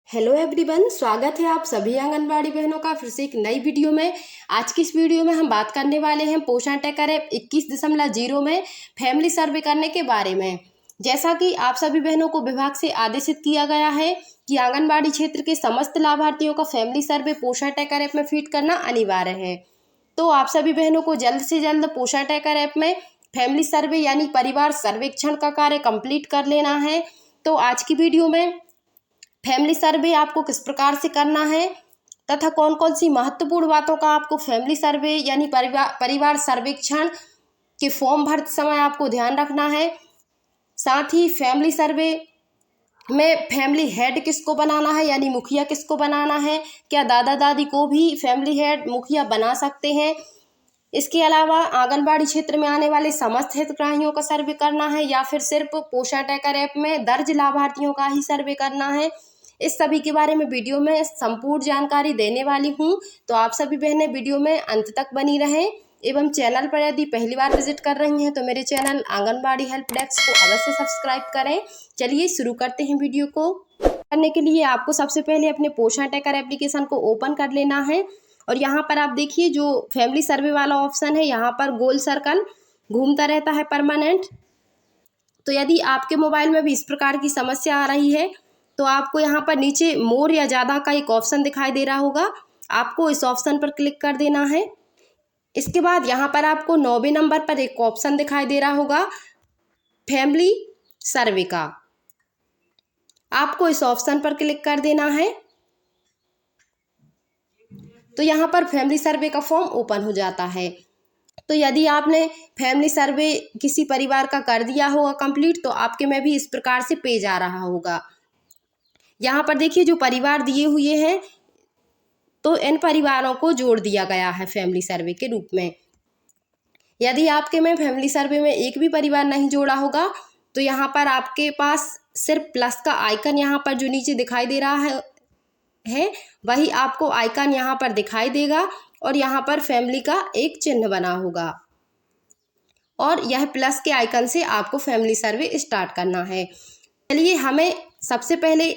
Hello everyone, स्वागत है आप सभी आंगनबाड़ी बहनों का फिर से एक नई वीडियो में। आज की इस वीडियो में हम बात करने वाले हैं पोषण ट्रैकर ऐप 21.0 में फैमिली सर्वे करने के बारे में। जैसा कि आप सभी बहनों को विभाग से आदेशित किया गया है कि आंगनबाड़ी क्षेत्र के समस्त लाभार्थियों का फैमिली सर्वे पोषण ट्रैकर ऐप में फीड करना अनिवार्य है। तो आप सभी बहनों को जल्द से जल्द पोषण ट्रैकर ऐप में फैमिली सर्वे यानी परिवार सर्वेक्षण का कार्य कंप्लीट कर लेना है। तो आज की वीडियो में फैमिली सर्वे आपको किस प्रकार से करना है तथा कौन कौन सी महत्वपूर्ण बातों का आपको फैमिली सर्वे यानी परिवार सर्वेक्षण के फॉर्म भरते समय आपको ध्यान रखना है। साथ ही फैमिली सर्वे में फैमिली हेड किसको बनाना है यानी मुखिया किसको बनाना है, क्या दादा दादी को भी फैमिली हेड मुखिया बना सकते हैं। इसके अलावा आंगनबाड़ी क्षेत्र में आने वाले समस्त हितग्राहियों का सर्वे करना है या फिर सिर्फ पोषण ट्रैकर ऐप में दर्ज लाभार्थियों का ही सर्वे करना है। इस सभी के बारे में वीडियो में संपूर्ण जानकारी देने वाली हूं, तो आप सभी बहनें वीडियो में अंत तक बनी रहें। एवं चैनल पर यदि पहली बार विजिट कर रही हैं तो मेरे चैनल आंगनबाड़ी हेल्प डेस्क को अवश्य सब्सक्राइब करें। चलिए शुरू करते हैं वीडियो को। करने के लिए आपको सबसे पहले अपने पोषण ट्रैकर एप्लीकेशन को ओपन कर लेना है और यहाँ पर आप देखिए जो फैमिली सर्वे वाला ऑप्शन है, यहाँ पर गोल सर्कल घूमता रहता है परमानेंट। तो यदि आपके मोबाइल में भी इस प्रकार की समस्या आ रही है तो आपको यहाँ पर नीचे मोर या ज़्यादा का एक ऑप्शन दिखाई दे रहा होगा, आपको इस ऑप्शन पर क्लिक कर देना है। इसके बाद यहाँ पर आपको 9वें नंबर पर एक ऑप्शन दिखाई दे रहा होगा फैमिली सर्वे का, आपको इस ऑप्शन पर क्लिक कर देना है। तो यहाँ पर फैमिली सर्वे का फॉर्म ओपन हो जाता है। तो यदि आपने फैमिली सर्वे किसी परिवार का कर दिया होगा कंप्लीट तो आपके में भी इस प्रकार से पेज आ रहा होगा। यहाँ पर देखिए जो परिवार दिए हुए हैं तो इन परिवारों को जोड़ दिया गया है फैमिली सर्वे के रूप में। यदि आपके में फैमिली सर्वे में एक भी परिवार नहीं जोड़ा होगा तो यहाँ पर आपके पास सिर्फ प्लस का आइकन यहाँ पर जो नीचे दिखाई दे रहा है वही आपको आइकन यहाँ पर दिखाई देगा और यहाँ पर फैमिली का एक चिन्ह बना होगा और यह प्लस के आइकन से आपको फैमिली सर्वे स्टार्ट करना है। चलिए हमें सबसे पहले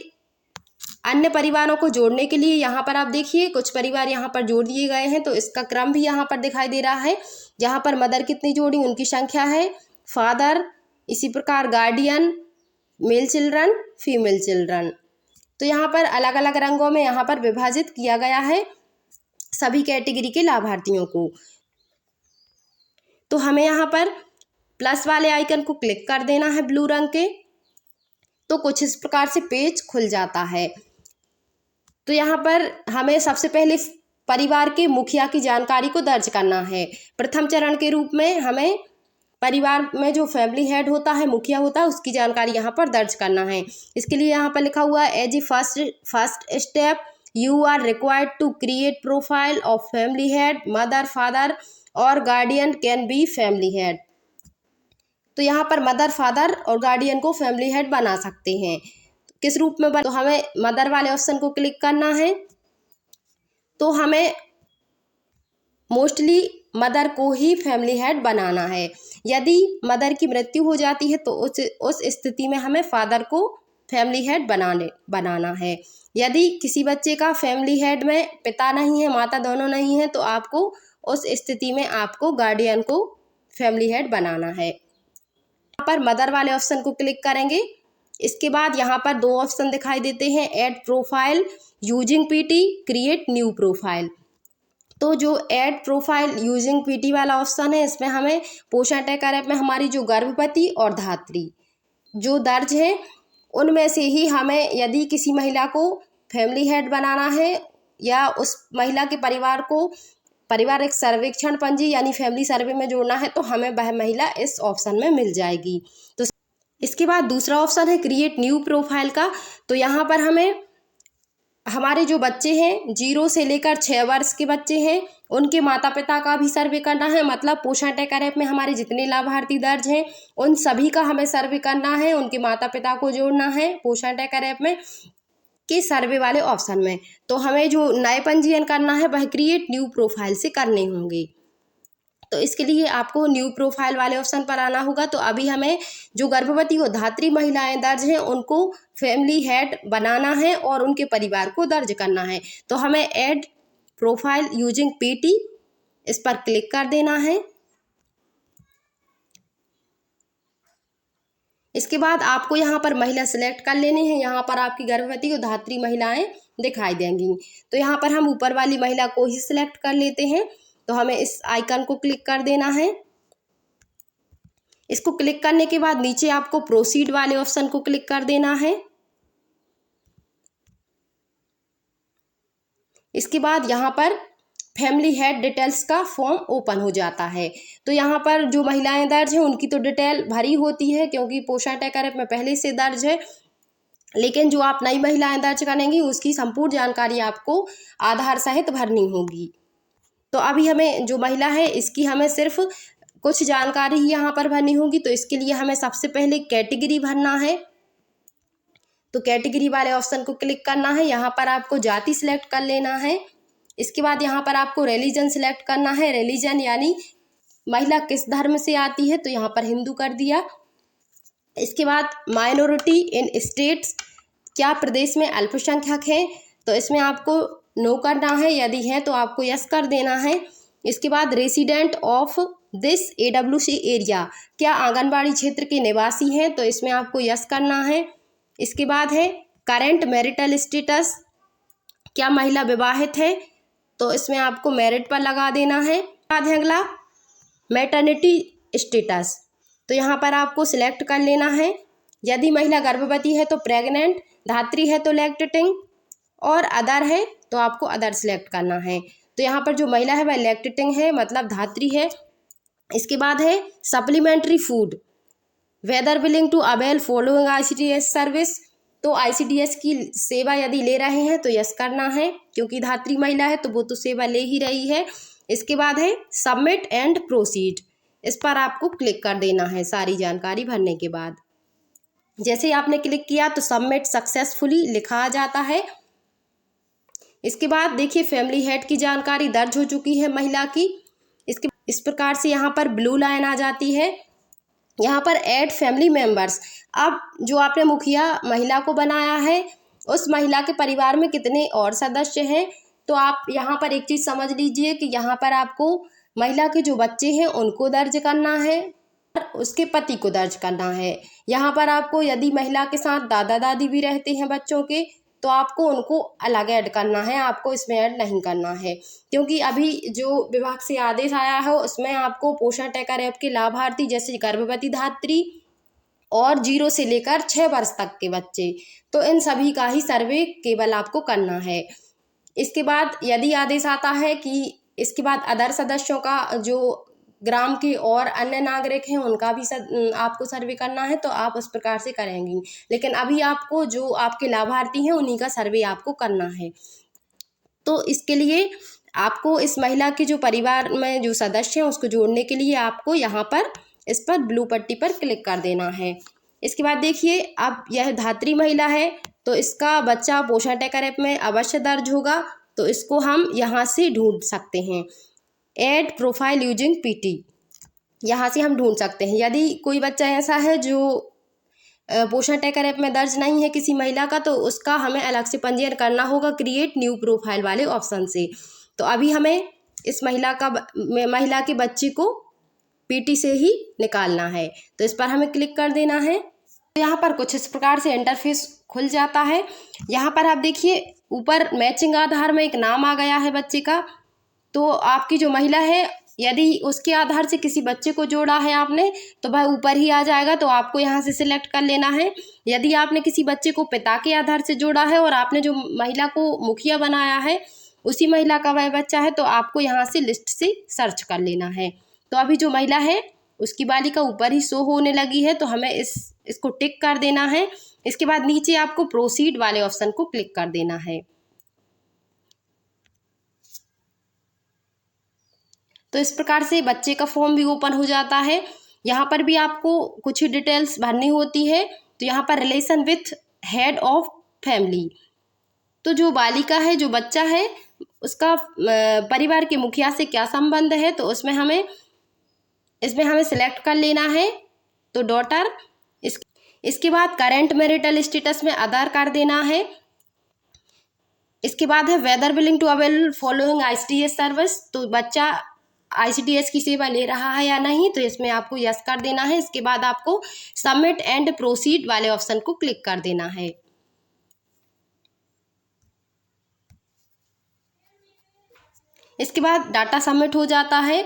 अन्य परिवारों को जोड़ने के लिए यहाँ पर आप देखिए कुछ परिवार यहाँ पर जोड़ दिए गए हैं, तो इसका क्रम भी यहाँ पर दिखाई दे रहा है। यहाँ पर मदर कितनी जोड़ी उनकी संख्या है, फादर, इसी प्रकार guardian, male children, female children. तो यहाँ पर अलग अलग रंगों में यहाँ पर विभाजित किया गया है सभी कैटेगरी के लाभार्थियों को। तो हमें यहाँ पर प्लस वाले आइकन को क्लिक कर देना है ब्लू रंग के, तो कुछ इस प्रकार से पेज खुल जाता है। तो यहाँ पर हमें सबसे पहले परिवार के मुखिया की जानकारी को दर्ज करना है। प्रथम चरण के रूप में हमें परिवार में जो फैमिली हेड होता है, मुखिया होता है, उसकी जानकारी यहाँ पर दर्ज करना है। इसके लिए यहाँ पर लिखा हुआ है as a first step you are required to create profile of family head, mother, father और guardian can be family head. तो यहाँ पर मदर, फादर और गार्डियन को फैमिली हेड बना सकते हैं। किस रूप में तो हमें मदर वाले ऑप्शन को क्लिक करना है। तो हमें मोस्टली मदर को ही फैमिली हेड बनाना है। यदि मदर की मृत्यु हो जाती है तो उस स्थिति में हमें फादर को फैमिली हेड बनाना है। यदि किसी बच्चे का फैमिली हेड में पिता नहीं है, माता दोनों नहीं है, तो आपको उस स्थिति में आपको गार्डियन को फैमिली हेड बनाना है। यहाँ पर मदर वाले ऑप्शन को क्लिक करेंगे। इसके बाद यहाँ पर दो ऑप्शन दिखाई देते हैं, add profile using PT, create new profile. तो जो ऐड प्रोफाइल यूजिंग पीटी वाला ऑप्शन है, इसमें हमें पोषण ट्रैकर ऐप में हमारी जो गर्भवती और धात्री जो दर्ज है उनमें से ही हमें यदि किसी महिला को फैमिली हेड बनाना है या उस महिला के परिवार को पारिवारिक सर्वेक्षण पंजी यानी फैमिली सर्वे में जोड़ना है तो हमें वह महिला इस ऑप्शन में मिल जाएगी। तो इसके बाद दूसरा ऑप्शन है क्रिएट न्यू प्रोफाइल का। तो यहाँ पर हमें हमारे जो बच्चे हैं 0 से लेकर 6 वर्ष के बच्चे हैं उनके माता पिता का भी सर्वे करना है। मतलब पोषण ट्रैकर ऐप में हमारे जितने लाभार्थी दर्ज हैं उन सभी का हमें सर्वे करना है, उनके माता पिता को जोड़ना है पोषण ट्रैकर ऐप में के सर्वे वाले ऑप्शन में। तो हमें जो नए पंजीयन करना है वह क्रिएट न्यू प्रोफाइल से करने होंगे। तो इसके लिए आपको न्यू प्रोफाइल वाले ऑप्शन पर आना होगा। तो अभी हमें जो गर्भवती व धात्री महिलाएं दर्ज हैं उनको फैमिली हेड बनाना है और उनके परिवार को दर्ज करना है। तो हमें ऐड प्रोफाइल यूजिंग पीटी इस पर क्लिक कर देना है। इसके बाद आपको यहाँ पर महिला सिलेक्ट कर लेनी है। यहाँ पर आपकी गर्भवती और धात्री महिलाएं दिखाई देंगी। तो यहाँ पर हम ऊपर वाली महिला को ही सिलेक्ट कर लेते हैं। तो हमें इस आइकन को क्लिक कर देना है। इसको क्लिक करने के बाद नीचे आपको प्रोसीड वाले ऑप्शन को क्लिक कर देना है। इसके बाद यहाँ पर फैमिली हेड डिटेल्स का फॉर्म ओपन हो जाता है। तो यहाँ पर जो महिलाएं दर्ज हैं उनकी तो डिटेल भरी होती है क्योंकि पोषण टैकर ऐप में पहले से दर्ज है, लेकिन जो आप नई महिलाएं दर्ज करेंगी उसकी संपूर्ण जानकारी आपको आधार सहित भरनी होगी। तो अभी हमें जो महिला है इसकी हमें सिर्फ कुछ जानकारी ही यहाँ पर भरनी होगी। तो इसके लिए हमें सबसे पहले कैटेगरी भरना है। तो कैटेगरी वाले ऑप्शन को क्लिक करना है। यहाँ पर आपको जाति सिलेक्ट कर लेना है। इसके बाद यहाँ पर आपको रिलीजन सिलेक्ट करना है। रिलीजन यानी महिला किस धर्म से आती है, तो यहाँ पर हिंदू कर दिया। इसके बाद माइनॉरिटी इन स्टेट्स, क्या प्रदेश में अल्पसंख्यक है, तो इसमें आपको नो करना है। यदि है तो आपको यस कर देना है। इसके बाद resident of this AWC area, क्या आंगनबाड़ी क्षेत्र के निवासी हैं, तो इसमें आपको यस करना है। इसके बाद है करेंट मैरिटल स्टेटस, क्या महिला विवाहित है, तो इसमें आपको मैरिड पर लगा देना है। बाद है अगला मैटरनिटी स्टेटस, तो यहाँ पर आपको सिलेक्ट कर लेना है। यदि महिला गर्भवती है तो प्रेग्नेंट, धात्री है तो लैक्टेटिंग और अदर है तो आपको अदर सिलेक्ट करना है। तो यहाँ पर जो महिला है वह लैक्टेटिंग है, मतलब धात्री है। इसके बाद है supplementary food, whether willing to avail following ICDS service, तो ICDS की सेवा यदि ले रहे हैं तो यस करना है, क्योंकि धात्री महिला है तो वो तो सेवा ले ही रही है। इसके बाद है सबमिट एंड प्रोसीड, इस पर आपको क्लिक कर देना है सारी जानकारी भरने के बाद। जैसे ही आपने क्लिक किया तो सबमिट सक्सेसफुली लिखा आ जाता है। इसके बाद देखिए फैमिली हेड की जानकारी दर्ज हो चुकी है महिला की। इस प्रकार से यहाँ पर ब्लू लाइन आ जाती है। यहाँ पर ऐड फैमिली मेंबर्स, अब जो आपने मुखिया महिला को बनाया है उस महिला के परिवार में कितने और सदस्य हैं, तो आप यहाँ पर एक चीज़ समझ लीजिए कि यहाँ पर आपको महिला के जो बच्चे हैं उनको दर्ज करना है और उसके पति को दर्ज करना है। यहाँ पर आपको यदि महिला के साथ दादा दादी भी रहते हैं बच्चों के, तो आपको उनको अलग ऐड करना है, आपको इसमें ऐड नहीं करना है, क्योंकि अभी जो विभाग से आदेश आया है उसमें आपको पोषण टैकर ऐप के लाभार्थी जैसे गर्भवती धात्री और 0 से लेकर 6 वर्ष तक के बच्चे, तो इन सभी का ही सर्वे केवल आपको करना है। इसके बाद यदि आदेश आता है कि इसके बाद अदर सदस्यों का जो ग्राम के और अन्य नागरिक हैं उनका भी आपको सर्वे करना है, तो आप उस प्रकार से करेंगी, लेकिन अभी आपको जो आपके लाभार्थी हैं उन्हीं का सर्वे आपको करना है। तो इसके लिए आपको इस महिला के जो परिवार में जो सदस्य हैं उसको जोड़ने के लिए आपको यहाँ पर इस पर ब्लू पट्टी पर क्लिक कर देना है। इसके बाद देखिए अब यह धात्री महिला है तो इसका बच्चा पोषण टैकर ऐप में अवश्य दर्ज होगा, तो इसको हम यहाँ से ढूंढ सकते हैं। ऐड प्रोफाइल यूजिंग पीटी, यहाँ से हम ढूंढ सकते हैं। यदि कोई बच्चा ऐसा है जो पोषण टैकर ऐप में दर्ज नहीं है किसी महिला का, तो उसका हमें अलग से पंजीयन करना होगा क्रिएट न्यू प्रोफाइल वाले ऑप्शन से। तो अभी हमें इस महिला के बच्चे को पीटी से ही निकालना है, तो इस पर हमें क्लिक कर देना है। तो यहाँ पर कुछ इस प्रकार से इंटरफेस खुल जाता है। यहाँ पर आप देखिए ऊपर मैचिंग आधार में एक नाम आ गया है बच्चे का, तो आपकी जो महिला है यदि उसके आधार से किसी बच्चे को जोड़ा है आपने तो वह ऊपर ही आ जाएगा, तो आपको यहाँ से सिलेक्ट कर लेना है। यदि आपने किसी बच्चे को पिता के आधार से जोड़ा है और आपने जो महिला को मुखिया बनाया है उसी महिला का वह बच्चा है, तो आपको यहाँ से लिस्ट से सर्च कर लेना है। तो अभी जो महिला है उसकी बालिका ऊपर ही शो होने लगी है, तो हमें इसको टिक कर देना है। इसके बाद नीचे आपको प्रोसीड वाले ऑप्शन को क्लिक कर देना है। तो इस प्रकार से बच्चे का फॉर्म भी ओपन हो जाता है। यहाँ पर भी आपको कुछ डिटेल्स भरनी होती है। तो यहाँ पर relation with head of family, तो जो बालिका है जो बच्चा है उसका परिवार के मुखिया से क्या संबंध है, तो उसमें हमें इसमें हमें सिलेक्ट कर लेना है तो डॉटर। इसके बाद करेंट मैरिटल स्टेटस में अदर कर देना है। इसके बाद है whether willing to avail following ICDS service, तो बच्चा ICDS की सेवा ले रहा है या नहीं, तो इसमें आपको यस कर देना है। इसके बाद आपको सबमिट एंड प्रोसीड वाले ऑप्शन को क्लिक कर देना है। इसके बाद डाटा सबमिट हो जाता है।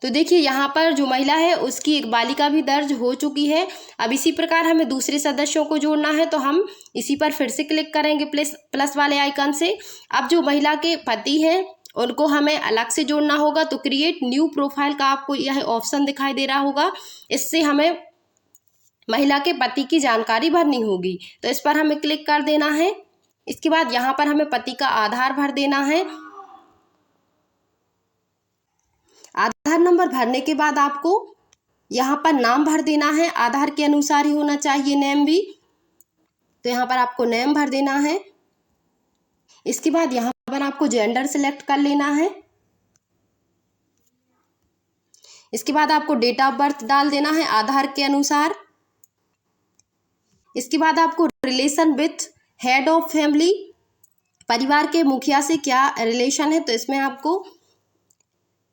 तो देखिए यहाँ पर जो महिला है उसकी एक बालिका भी दर्ज हो चुकी है। अब इसी प्रकार हमें दूसरे सदस्यों को जोड़ना है, तो हम इसी पर फिर से क्लिक करेंगे प्लस वाले आइकन से। अब जो महिला के पति हैं उनको हमें अलग से जोड़ना होगा, तो क्रिएट न्यू प्रोफाइल का आपको यह ऑप्शन दिखाई दे रहा होगा। इससे हमें महिला के पति की जानकारी भरनी होगी, तो इस पर हमें क्लिक कर देना है। इसके बाद यहाँ पर हमें पति का आधार भर देना है। आधार नंबर भरने के बाद आपको यहाँ पर नाम भर देना है, आधार के अनुसार ही होना चाहिए नेम भी, तो यहाँ पर आपको नेम भर देना है। इसके बाद यहाँ पर आपको जेंडर सिलेक्ट कर लेना है। इसके बाद आपको डेट ऑफ बर्थ डाल देना है आधार के अनुसार। इसके बाद आपको relation with head of family, परिवार के मुखिया से क्या रिलेशन है, तो इसमें आपको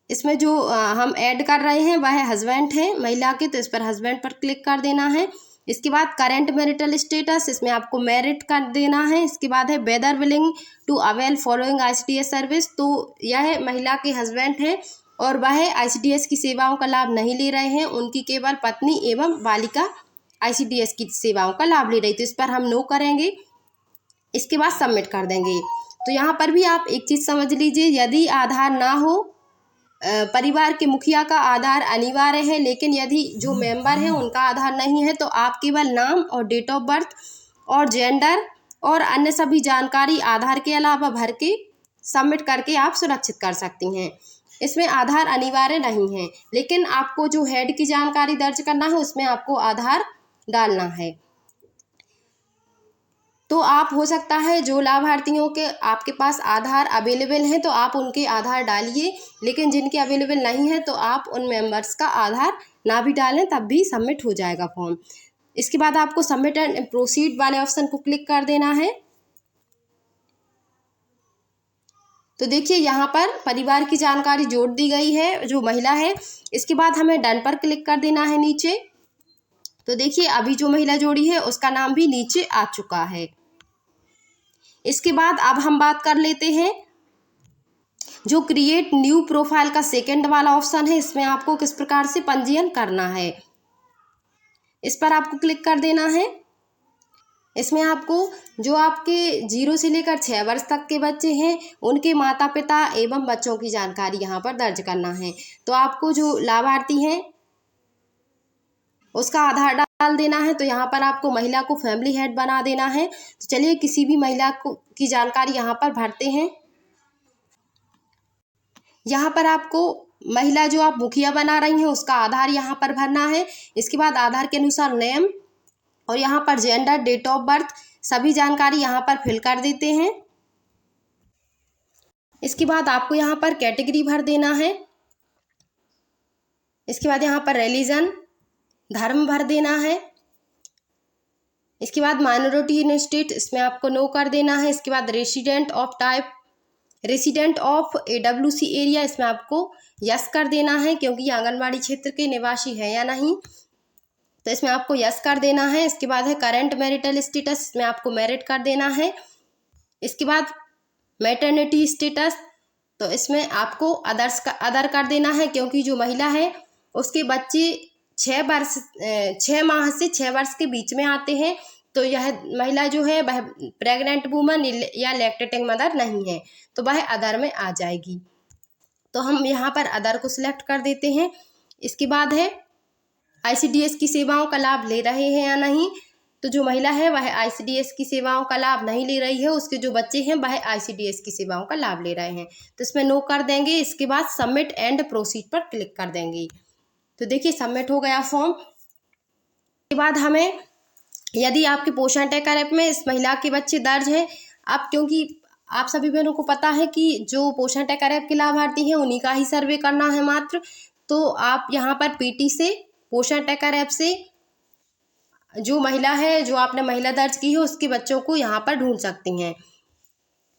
इसमें जो हम ऐड कर रहे हैं वह हस्बैंड है महिला के, तो इस पर हस्बैंड पर क्लिक कर देना है। इसके बाद करेंट मैरिटल स्टेटस, इसमें आपको मैरिड कर देना है। इसके बाद है whether willing to avail following ICDS service, तो यह महिला के हस्बैंड हैं और वह ICDS की सेवाओं का लाभ नहीं ले रहे हैं, उनकी केवल पत्नी एवं बालिका ICDS की सेवाओं का लाभ ले रही, तो इस पर हम नो करेंगे। इसके बाद सबमिट कर देंगे। तो यहाँ पर भी आप एक चीज़ समझ लीजिए, यदि आधार ना हो, परिवार के मुखिया का आधार अनिवार्य है, लेकिन यदि जो मेंबर हैं उनका आधार नहीं है, तो आप केवल नाम और डेट ऑफ बर्थ और जेंडर और अन्य सभी जानकारी आधार के अलावा भर के सबमिट करके आप सुरक्षित कर सकती हैं। इसमें आधार अनिवार्य नहीं है, लेकिन आपको जो हेड की जानकारी दर्ज करना है उसमें आपको आधार डालना है। तो आप हो सकता है जो लाभार्थियों के आपके पास आधार अवेलेबल हैं तो आप उनके आधार डालिए, लेकिन जिनके अवेलेबल नहीं है तो आप उन मेंबर्स का आधार ना भी डालें, तब भी सबमिट हो जाएगा फॉर्म। इसके बाद आपको सबमिट एंड प्रोसीड वाले ऑप्शन को क्लिक कर देना है। तो देखिए यहाँ पर परिवार की जानकारी जोड़ दी गई है जो महिला है। इसके बाद हमें डन पर क्लिक कर देना है नीचे। तो देखिए अभी जो महिला जोड़ी है उसका नाम भी नीचे आ चुका है। इसके बाद अब हम बात कर लेते हैं जो क्रिएट न्यू प्रोफाइल का सेकंड वाला ऑप्शन है, इसमें आपको किस प्रकार से पंजीयन करना है, इस पर आपको क्लिक कर देना है। इसमें आपको जो आपके 0 से लेकर 6 वर्ष तक के बच्चे हैं उनके माता पिता एवं बच्चों की जानकारी यहाँ पर दर्ज करना है। तो आपको जो लाभार्थी हैं उसका आधार डाल देना है। तो यहाँ पर आपको महिला को फैमिली हेड बना देना है। तो चलिए किसी भी महिला को की जानकारी यहाँ पर भरते हैं। यहाँ पर आपको महिला जो आप मुखिया बना रही हैं उसका आधार यहाँ पर भरना है। इसके बाद आधार के अनुसार नेम और यहाँ पर जेंडर, डेट ऑफ बर्थ सभी जानकारी यहाँ पर फिल कर देते हैं। इसके बाद आपको यहाँ पर कैटेगरी भर देना है। इसके बाद यहाँ पर रिलीजन, धर्म भर देना है। इसके बाद माइनॉरिटी इन स्टेट, इसमें आपको नो कर देना है। इसके बाद resident of type, resident of AWC area, इसमें आपको यस कर देना है क्योंकि ये आंगनबाड़ी क्षेत्र के निवासी है या नहीं, तो इसमें आपको यस कर देना है। इसके बाद है करेंट मैरिटल स्टेटस, इसमें आपको मैरिड कर देना है। इसके बाद मैटरनिटी स्टेटस, तो इसमें आपको अदर कर देना है क्योंकि जो महिला है उसके बच्चे 6 माह से 6 वर्ष के बीच में आते हैं, तो यह महिला जो है वह प्रेग्नेंट वूमन या लैक्टेटिंग मदर नहीं है, तो वह अदर में आ जाएगी। तो हम यहाँ पर अदर को सिलेक्ट कर देते हैं। इसके बाद है ICDS की सेवाओं का लाभ ले रहे हैं या नहीं, तो जो महिला है वह ICDS की सेवाओं का लाभ नहीं ले रही है, उसके जो बच्चे हैं वह ICDS की सेवाओं का लाभ ले रहे हैं, तो इसमें नो कर देंगे। इसके बाद सबमिट एंड प्रोसीड पर क्लिक कर देंगे। तो देखिए सबमिट हो गया फॉर्म। इसके बाद हमें यदि आपके पोषण ट्रैकर ऐप में इस महिला के बच्चे दर्ज हैं, अब क्योंकि आप सभी बहनों को पता है कि जो पोषण टैकर ऐप के लाभार्थी हैं उन्हीं का ही सर्वे करना है मात्र। तो आप यहाँ पर पीटी से, पोषण टैकर ऐप से जो महिला है, जो आपने महिला दर्ज की है, उसके बच्चों को यहाँ पर ढूंढ सकती हैं।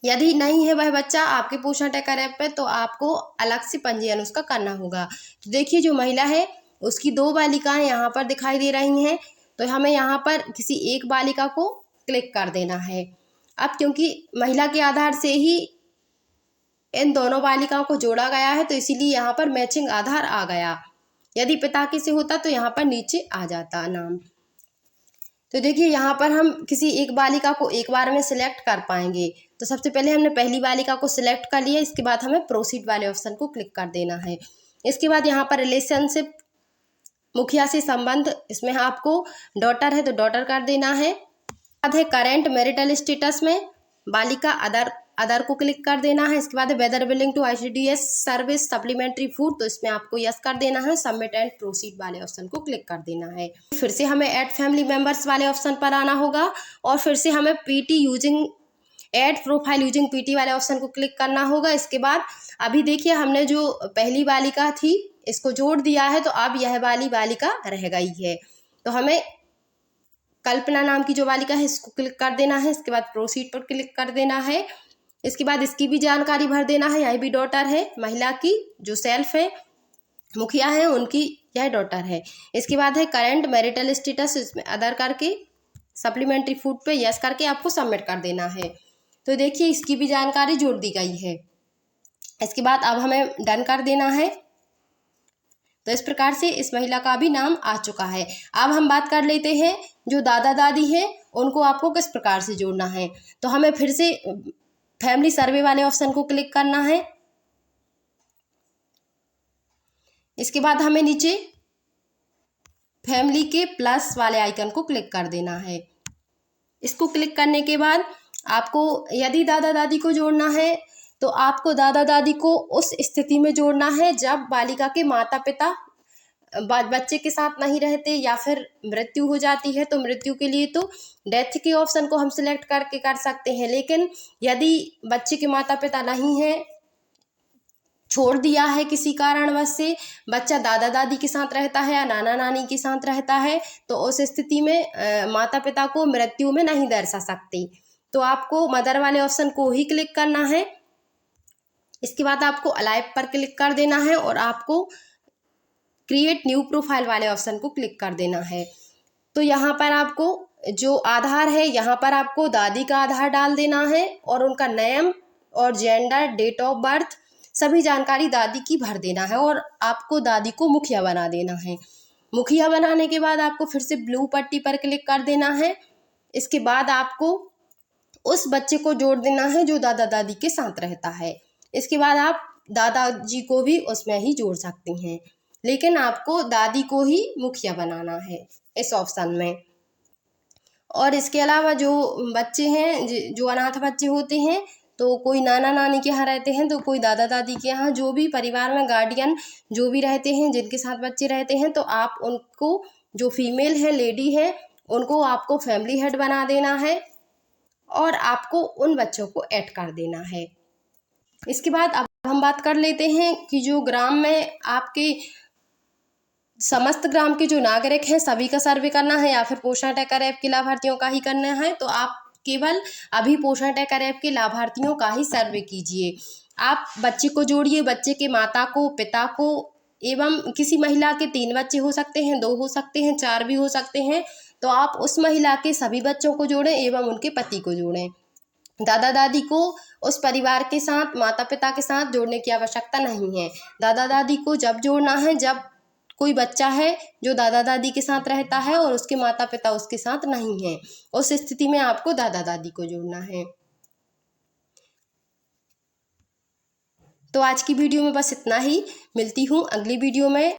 यदि नहीं है वह बच्चा आपके पोषण टैकर ऐप पे, तो आपको अलग से पंजीयन उसका करना होगा। तो देखिए, जो महिला है उसकी 2 बालिकाएं यहाँ पर दिखाई दे रही हैं, तो हमें यहाँ पर किसी एक बालिका को क्लिक कर देना है। अब क्योंकि महिला के आधार से ही इन दोनों बालिकाओं को जोड़ा गया है, तो इसीलिए यहाँ पर मैचिंग आधार आ गया। यदि पिता के से होता तो यहाँ पर नीचे आ जाता नाम। तो देखिए, यहाँ पर हम किसी एक बालिका को एक बार में सिलेक्ट कर पाएंगे। तो सबसे पहले हमने पहली बालिका को सिलेक्ट कर लिया, इसके बाद हमें प्रोसीड वाले ऑप्शन को क्लिक कर देना है। इसके बाद यहाँ पर रिलेशनशिप, मुखिया से संबंध, इसमें आपको डॉटर है तो डॉटर कर देना है। बाद है करेंट मैरिटल स्टेटस में बालिका अदर को क्लिक कर देना है। इसके बाद है whether willing to ICDS service supplementary food, तो इसमें आपको यस कर देना है। सबमिट एंड प्रोसीड वाले ऑप्शन को क्लिक कर देना है। फिर से हमें ऐड फैमिली मेंबर्स वाले ऑप्शन पर आना होगा और फिर से हमें PT using add profile using PT वाले ऑप्शन को क्लिक करना होगा। इसके बाद अभी देखिए, हमने जो पहली बालिका थी इसको जोड़ दिया है, तो अब यह वाली बालिका रह गई है। तो हमें कल्पना नाम की जो बालिका है इसको क्लिक कर देना है। इसके बाद प्रोसीड पर क्लिक कर देना है। इसके बाद इसकी भी जानकारी भर देना है। यह भी डॉटर है, महिला की जो सेल्फ है, मुखिया है, उनकी यह डॉटर है। इसके बाद है करेंट मैरिटल स्टेटस, इसमें अदर करके सप्लीमेंट्री फूड पे यस करके आपको सबमिट कर देना है। तो देखिए, इसकी भी जानकारी जोड़ दी गई है। इसके बाद अब हमें डन कर देना है। तो इस प्रकार से इस महिला का भी नाम आ चुका है। अब हम बात कर लेते हैं जो दादा दादी हैं उनको आपको किस प्रकार से जोड़ना है। तो हमें फिर से फैमिली सर्वे वाले ऑप्शन को क्लिक करना है। इसके बाद हमें नीचे फैमिली के प्लस वाले आइकन को क्लिक कर देना है। इसको क्लिक करने के बाद आपको यदि दादा दादी को जोड़ना है तो आपको दादा दादी को उस स्थिति में जोड़ना है जब बालिका के माता पिता बच्चे के साथ नहीं रहते या फिर मृत्यु हो जाती है। तो मृत्यु के लिए तो डेथ के ऑप्शन को हम सिलेक्ट करके कर सकते हैं, लेकिन यदि बच्चे के माता पिता नहीं हैं, छोड़ दिया है किसी कारणवश से, बच्चा दादा दादी के साथ रहता है या नाना नानी के साथ रहता है, तो उस स्थिति में माता पिता को मृत्यु में नहीं दर्शा सकते। तो आपको मदर वाले ऑप्शन को ही क्लिक करना है। इसके बाद आपको अलाइव पर क्लिक कर देना है और आपको क्रिएट न्यू प्रोफाइल वाले ऑप्शन को क्लिक कर देना है। तो यहाँ पर आपको जो आधार है, यहाँ पर आपको दादी का आधार डाल देना है और उनका नेम और जेंडर, डेट ऑफ बर्थ, सभी जानकारी दादी की भर देना है और आपको दादी को मुखिया बना देना है। मुखिया बनाने के बाद आपको फिर से ब्लू पट्टी पर क्लिक कर देना है। इसके बाद आपको उस बच्चे को जोड़ देना है जो दादा दादी के साथ रहता है। इसके बाद आप दादाजी को भी उसमें ही जोड़ सकती हैं, लेकिन आपको दादी को ही मुखिया बनाना है इस ऑप्शन में। और इसके अलावा जो बच्चे हैं, जो अनाथ बच्चे होते हैं, तो कोई नाना नानी के यहाँ रहते हैं, तो कोई दादा दादी के यहाँ, जो भी परिवार में गार्डियन जो भी रहते हैं जिनके साथ बच्चे रहते हैं, तो आप उनको, जो फीमेल है, लेडी है, उनको आपको फैमिली हेड बना देना है और आपको उन बच्चों को ऐड कर देना है। इसके बाद अब हम बात कर लेते हैं कि जो ग्राम में आपके समस्त ग्राम के जो नागरिक हैं सभी का सर्वे करना है या फिर पोषण टैकर ऐप के लाभार्थियों का ही करना है। तो आप केवल अभी पोषण टैकर ऐप के लाभार्थियों का ही सर्वे कीजिए। आप बच्चे को जोड़िए, बच्चे के माता को, पिता को, एवं किसी महिला के 3 बच्चे हो सकते हैं, 2 हो सकते हैं, 4 भी हो सकते हैं। तो आप उस महिला के सभी बच्चों को जोड़ें एवं उनके पति को जोड़ें। दादा दादी को उस परिवार के साथ, माता पिता के साथ जोड़ने की आवश्यकता नहीं है। दादा दादी को जब जोड़ना है जब कोई बच्चा है जो दादा दादी के साथ रहता है और उसके माता पिता उसके साथ नहीं है, उस स्थिति में आपको दादा दादी को जोड़ना है। तो आज की वीडियो में बस इतना ही। मिलती हूँ अगली वीडियो में।